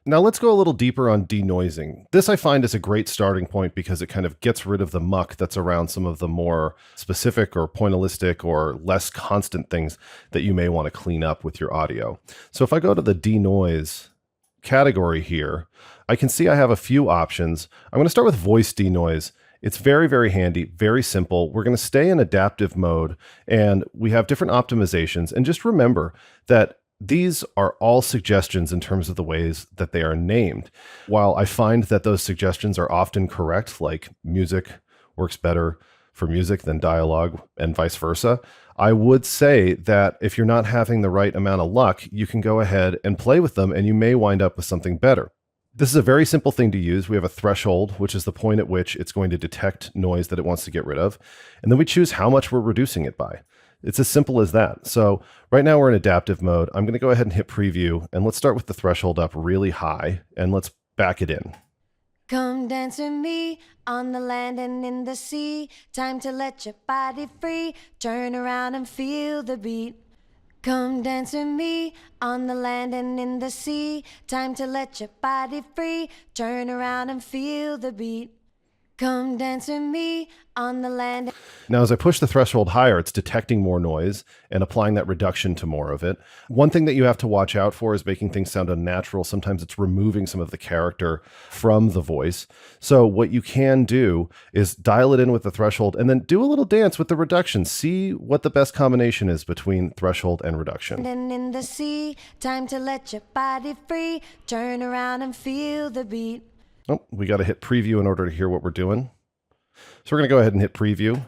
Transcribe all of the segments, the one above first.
Now let's go a little deeper on denoising. This I find is a great starting point because it kind of gets rid of the muck that's around some of the more specific or pointillistic or less constant things that you may want to clean up with your audio. So if I go to the denoise category here, I can see I have a few options. I'm going to start with voice denoise. It's very, very handy, very simple. We're going to stay in adaptive mode and we have different optimizations. And just remember that these are all suggestions in terms of the ways that they are named. While I find that those suggestions are often correct, like music works better for music than dialogue and vice versa, I would say that if you're not having the right amount of luck, you can go ahead and play with them and you may wind up with something better. This is a very simple thing to use. We have a threshold, which is the point at which it's going to detect noise that it wants to get rid of. And then we choose how much we're reducing it by. It's as simple as that. So right now we're in adaptive mode. I'm going to go ahead and hit preview and let's start with the threshold up really high and let's back it in. Come dance with me on the land and in the sea. Time to let your body free. Turn around and feel the beat. Come dance with me on the land and in the sea. Time to let your body free. Turn around and feel the beat. Come dance with me on the land. Now, as I push the threshold higher, it's detecting more noise and applying that reduction to more of it. One thing that you have to watch out for is making things sound unnatural. Sometimes it's removing some of the character from the voice. So what you can do is dial it in with the threshold and then do a little dance with the reduction. See what the best combination is between threshold and reduction. And in the sea, time to let your body free. Turn around and feel the beat. Oh, we got to hit preview in order to hear what we're doing. So we're going to go ahead and hit preview.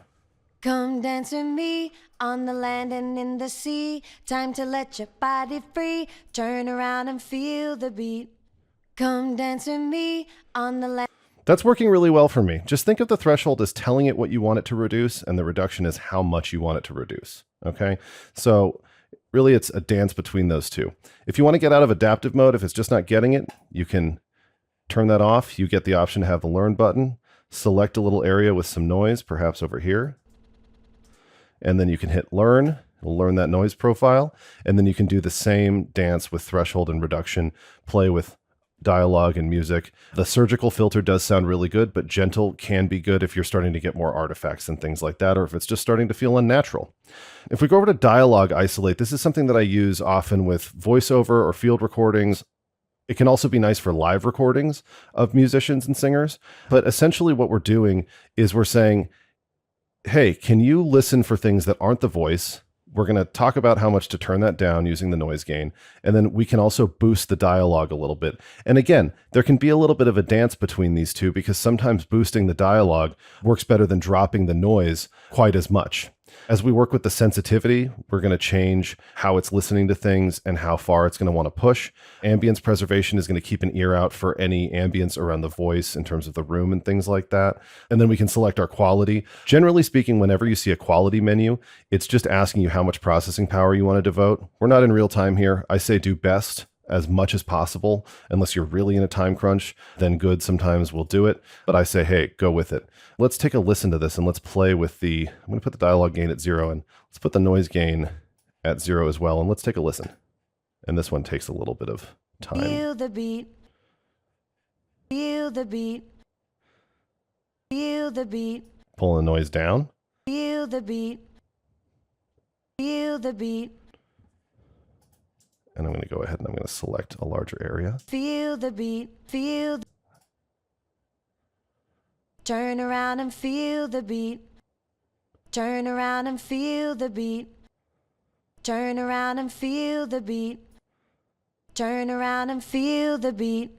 Come dance with me on the land and in the sea. Time to let your body free. Turn around and feel the beat. Come dance with me on the land. That's working really well for me. Just think of the threshold as telling it what you want it to reduce, and the reduction is how much you want it to reduce. Okay? So really it's a dance between those two. If you want to get out of adaptive mode, if it's just not getting it, you can turn that off. You get the option to have the learn button. Select a little area with some noise, perhaps over here. And then you can hit learn. It'll learn that noise profile. And then you can do the same dance with threshold and reduction, play with dialogue and music. The surgical filter does sound really good, but gentle can be good if you're starting to get more artifacts and things like that, or if it's just starting to feel unnatural. If we go over to dialogue isolate, this is something that I use often with voiceover or field recordings. It can also be nice for live recordings of musicians and singers. But essentially what we're doing is we're saying, hey, can you listen for things that aren't the voice? We're going to talk about how much to turn that down using the noise gain. And then we can also boost the dialogue a little bit. And again, there can be a little bit of a dance between these two because sometimes boosting the dialogue works better than dropping the noise quite as much. As we work with the sensitivity, we're going to change how it's listening to things and how far it's going to want to push. Ambience preservation is going to keep an ear out for any ambience around the voice in terms of the room and things like that. And then we can select our quality. Generally speaking, whenever you see a quality menu, it's just asking you how much processing power you want to devote. We're not in real time here. I say do best as much as possible. Unless you're really in a time crunch, then good, sometimes we'll do it. But I say, hey, go with it. Let's take a listen to this and let's play with the, I'm going to put the dialogue gain at 0 and let's put the noise gain at 0 as well. And let's take a listen. And this one takes a little bit of time. Feel the beat. Feel the beat. Feel the beat. Pulling the noise down. Feel the beat. Feel the beat. And I'm going to go ahead and I'm going to select a larger area. Feel the beat. Feel the... Turn around and feel the beat. Turn around and feel the beat. Turn around and feel the beat. Turn around and feel the beat.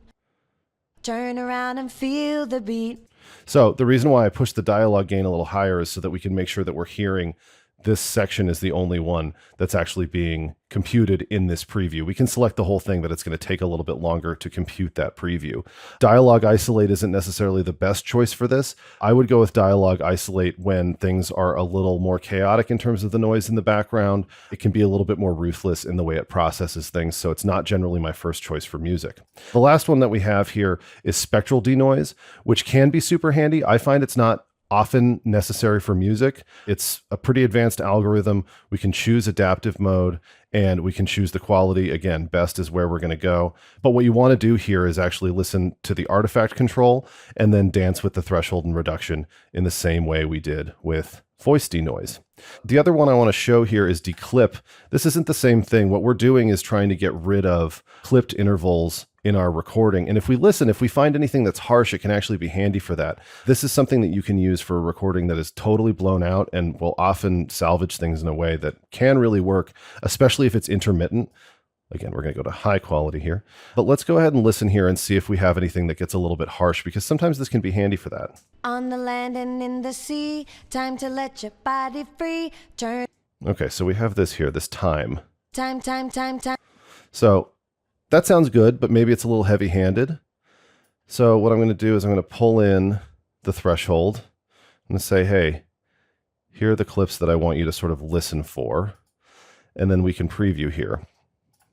Turn around and feel the beat. So the reason why I push the dialogue gain a little higher is so that we can make sure that we're hearing this section is the only one that's actually being computed in this preview. We can select the whole thing, but it's going to take a little bit longer to compute that preview. Dialogue isolate isn't necessarily the best choice for this. I would go with dialogue isolate when things are a little more chaotic in terms of the noise in the background. It can be a little bit more ruthless in the way it processes things, so it's not generally my first choice for music. The last one that we have here is spectral denoise, which can be super handy. I find it's not often necessary for music. It's a pretty advanced algorithm. We can choose adaptive mode and we can choose the quality. Again, best is where we're going to go. But what you want to do here is actually listen to the artifact control and then dance with the threshold and reduction in the same way we did with voice denoise. The other one I want to show here is declip. This isn't the same thing. What we're doing is trying to get rid of clipped intervals in our recording. And if we listen, if we find anything that's harsh, it can actually be handy for that. This is something that you can use for a recording that is totally blown out and will often salvage things in a way that can really work, especially if it's intermittent. Again, we're going to go to high quality here, but let's go ahead and listen here and see if we have anything that gets a little bit harsh, because sometimes this can be handy for that. On the land and in the sea, time to let your body free. Turn. Okay, so we have this here, this time. Time. So that sounds good, but maybe it's a little heavy-handed. So what I'm going to do is I'm going to pull in the threshold. I'm going to say, hey, here are the clips that I want you to sort of listen for. And then we can preview here.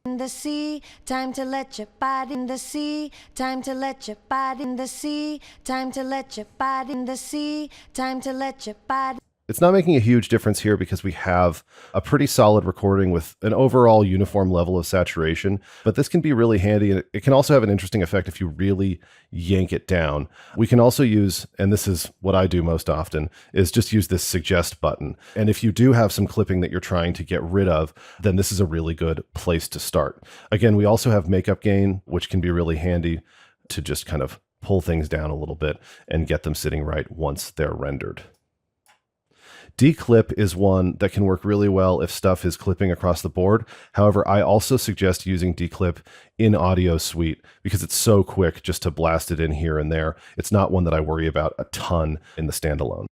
In the sea, time to let your body in the sea, time to let your body in the sea, time to let your body in the sea, time to let your body. It's not making a huge difference here because we have a pretty solid recording with an overall uniform level of saturation, but this can be really handy, and it can also have an interesting effect if you really yank it down. We can also use, and this is what I do most often, is just use this suggest button. And if you do have some clipping that you're trying to get rid of, then this is a really good place to start. Again, we also have makeup gain, which can be really handy to just kind of pull things down a little bit and get them sitting right once they're rendered. Declip is one that can work really well if stuff is clipping across the board. However, I also suggest using declip in Audio Suite because it's so quick just to blast it in here and there. It's not one that I worry about a ton in the standalone.